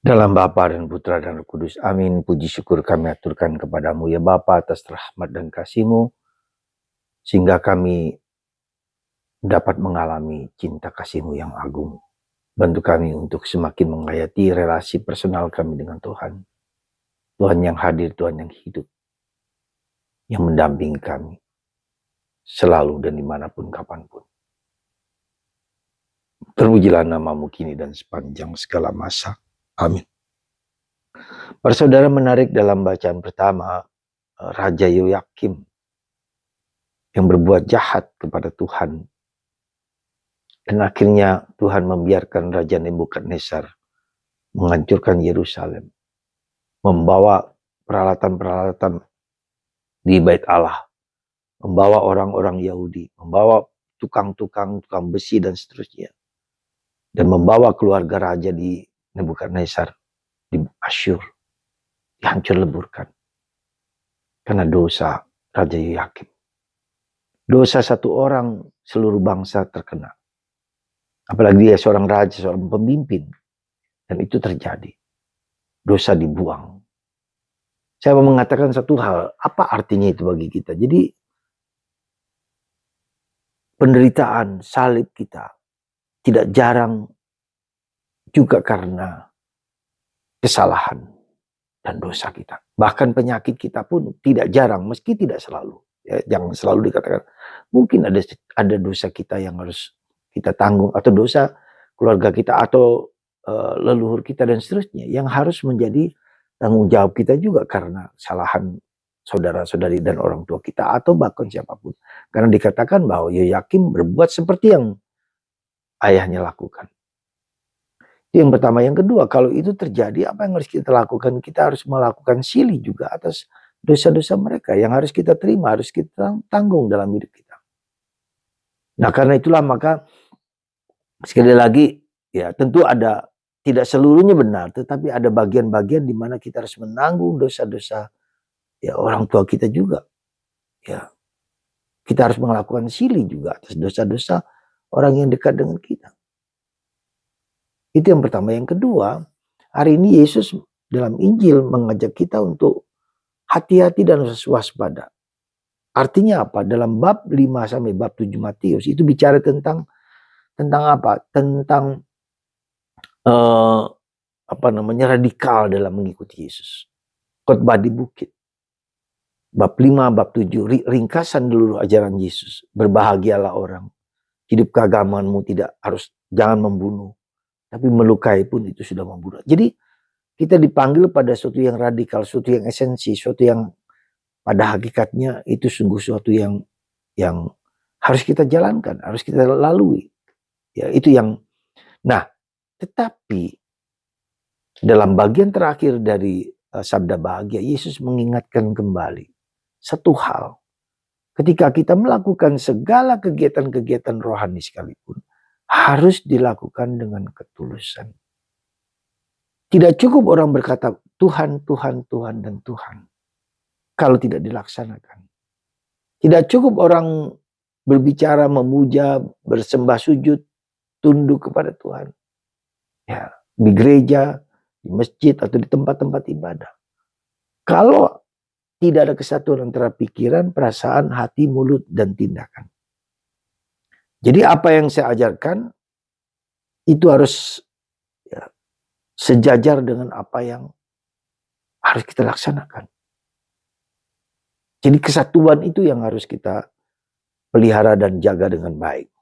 Dalam Bapa dan Putra dan Roh Kudus. Amin. Puji syukur kami aturkan kepadamu ya Bapa atas rahmat dan kasih-Mu, sehingga kami dapat mengalami cinta kasih-Mu yang agung. Bantu kami untuk semakin menghayati relasi personal kami dengan Tuhan. Tuhan yang hadir, Tuhan yang hidup, yang mendampingi kami selalu dan dimanapun kapanpun. Terpujilah nama-Mu kini dan sepanjang segala masa. Amin. Para saudara, menarik dalam bacaan pertama, Raja Yoyakim yang berbuat jahat kepada Tuhan. Dan akhirnya Tuhan membiarkan Raja Nebukadnezar menghancurkan Yerusalem. Membawa peralatan-peralatan di bait Allah. Membawa orang-orang Yahudi. Membawa tukang besi dan seterusnya. Dan membawa keluarga raja di Nebukadnezar di Asyur. Dihancur leburkan. Karena dosa Raja Yoyakim. Dosa satu orang, seluruh bangsa terkena. Apalagi dia seorang raja, seorang pemimpin. Dan itu terjadi. Dosa dibuang. Saya mau mengatakan satu hal. Apa artinya itu bagi kita? Jadi penderitaan salib kita tidak jarang juga karena kesalahan dan dosa kita. Bahkan penyakit kita pun tidak jarang, meski tidak selalu. Ya, jangan selalu dikatakan. Mungkin ada dosa kita yang harus kita tanggung. Atau dosa keluarga kita atau leluhur kita dan seterusnya. Yang harus menjadi tanggung jawab kita juga karena kesalahan saudara-saudari dan orang tua kita atau bahkan siapapun. Karena dikatakan bahwa Yoyakim berbuat seperti yang ayahnya lakukan. Itu yang pertama. Yang kedua, kalau itu terjadi, apa yang harus kita lakukan? Kita harus melakukan silih juga atas dosa-dosa mereka yang harus kita terima, harus kita tanggung dalam hidup kita. Nah, karena itulah maka sekali lagi ya tentu ada, tidak seluruhnya benar, tetapi ada bagian-bagian di mana kita harus menanggung dosa-dosa ya orang tua kita juga. Ya, kita harus melakukan silih juga atas dosa-dosa orang yang dekat dengan kita. Itu yang pertama. Yang kedua, hari ini Yesus dalam Injil mengajak kita untuk hati-hati dan waspada. Artinya apa? Dalam bab 5 sampai bab 7 Matius itu bicara tentang apa? Tentang radikal dalam mengikuti Yesus. Khotbah di bukit. Bab 5, bab 7, ringkasan dulu ajaran Yesus. Berbahagialah orang. Hidup keagamaanmu jangan membunuh. Tapi melukai pun itu sudah membunuh. Jadi kita dipanggil pada sesuatu yang radikal, sesuatu yang esensi, sesuatu yang pada hakikatnya itu sungguh sesuatu yang harus kita jalankan, harus kita lalui. Ya, itu yang. Nah, tetapi dalam bagian terakhir dari sabda bahagia, Yesus mengingatkan kembali satu hal. Ketika kita melakukan segala kegiatan-kegiatan rohani sekalipun, harus dilakukan dengan ketulusan. Tidak cukup orang berkata Tuhan, Tuhan, Tuhan, dan Tuhan. Kalau tidak dilaksanakan. Tidak cukup orang berbicara, memuja, bersembah sujud, tunduk kepada Tuhan. Ya, di gereja, di masjid, atau di tempat-tempat ibadah. Kalau tidak ada kesatuan antara pikiran, perasaan, hati, mulut, dan tindakan. Jadi apa yang saya ajarkan, itu harus sejajar dengan apa yang harus kita laksanakan. Jadi kesatuan itu yang harus kita pelihara dan jaga dengan baik.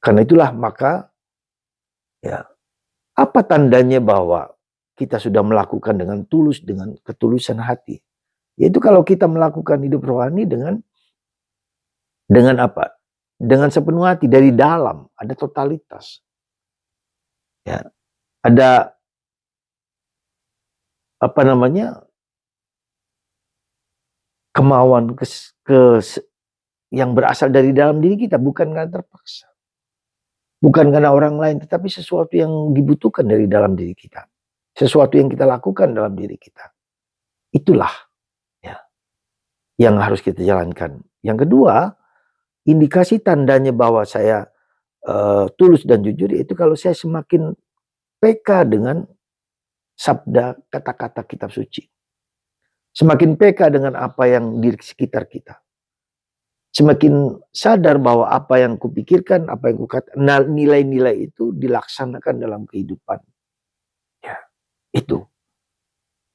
Karena itulah maka apa tandanya bahwa kita sudah melakukan dengan tulus, dengan ketulusan hati. Yaitu kalau kita melakukan hidup rohani dengan apa? Dengan sepenuh hati dari dalam, ada totalitas. Ya, ada kemauan yang berasal dari dalam diri kita, bukan karena terpaksa. Bukan karena orang lain, tetapi sesuatu yang dibutuhkan dari dalam diri kita. Sesuatu yang kita lakukan dalam diri kita. Itulah yang harus kita jalankan. Yang kedua, indikasi tandanya bahwa saya tulus dan jujur, yaitu kalau saya semakin peka dengan sabda, kata-kata kitab suci. Semakin peka dengan apa yang di sekitar kita. Semakin sadar bahwa apa yang kupikirkan, apa yang kukatakan, nilai-nilai itu dilaksanakan dalam kehidupan. Ya, itu.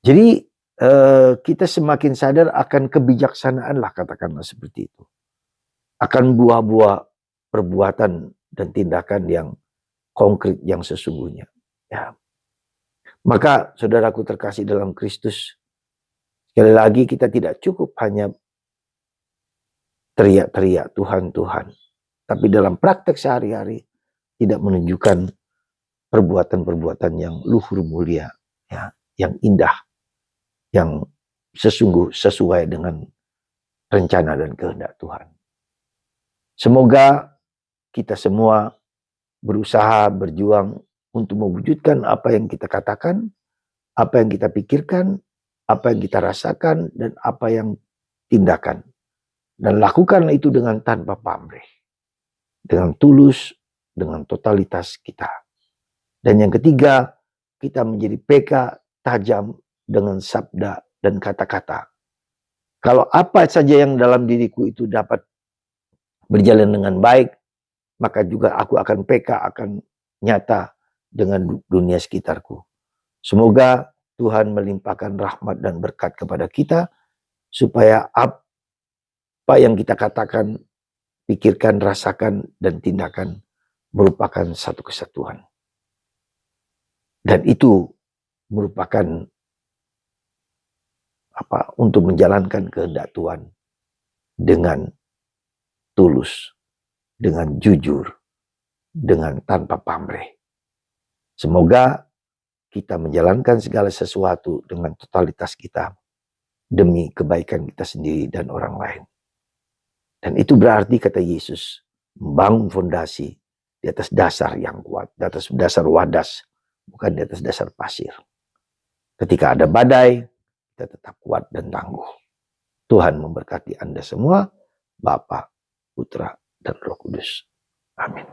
Jadi kita semakin sadar akan kebijaksanaan lah, katakanlah seperti itu. Akan buah-buah perbuatan dan tindakan yang konkret yang sesungguhnya. Ya. Maka saudaraku terkasih dalam Kristus, sekali lagi kita tidak cukup hanya teriak-teriak Tuhan, Tuhan. Tapi dalam praktek sehari-hari tidak menunjukkan perbuatan-perbuatan yang luhur mulia, ya, yang indah, yang sesuai dengan rencana dan kehendak Tuhan. Semoga kita semua berusaha berjuang untuk mewujudkan apa yang kita katakan, apa yang kita pikirkan, apa yang kita rasakan, dan apa yang tindakan. Dan lakukanlah itu dengan tanpa pamrih, dengan tulus, dengan totalitas kita. Dan yang ketiga, kita menjadi peka tajam dengan sabda dan kata-kata. Kalau apa saja yang dalam diriku itu dapat berjalan dengan baik, maka juga aku akan peka, akan nyata dengan dunia sekitarku. Semoga Tuhan melimpahkan rahmat dan berkat kepada kita, supaya apa yang kita katakan, pikirkan, rasakan, dan tindakan merupakan satu kesatuan. Dan itu merupakan untuk menjalankan kehendak Tuhan dengan tulus, dengan jujur, dengan tanpa pamrih. Semoga kita menjalankan segala sesuatu dengan totalitas kita demi kebaikan kita sendiri dan orang lain. Dan itu berarti, kata Yesus, membangun fondasi di atas dasar yang kuat, di atas dasar wadas, bukan di atas dasar pasir. Ketika ada badai, kita tetap kuat dan tangguh. Tuhan memberkati Anda semua, Bapa, Putra, dan Roh Kudus. Amin.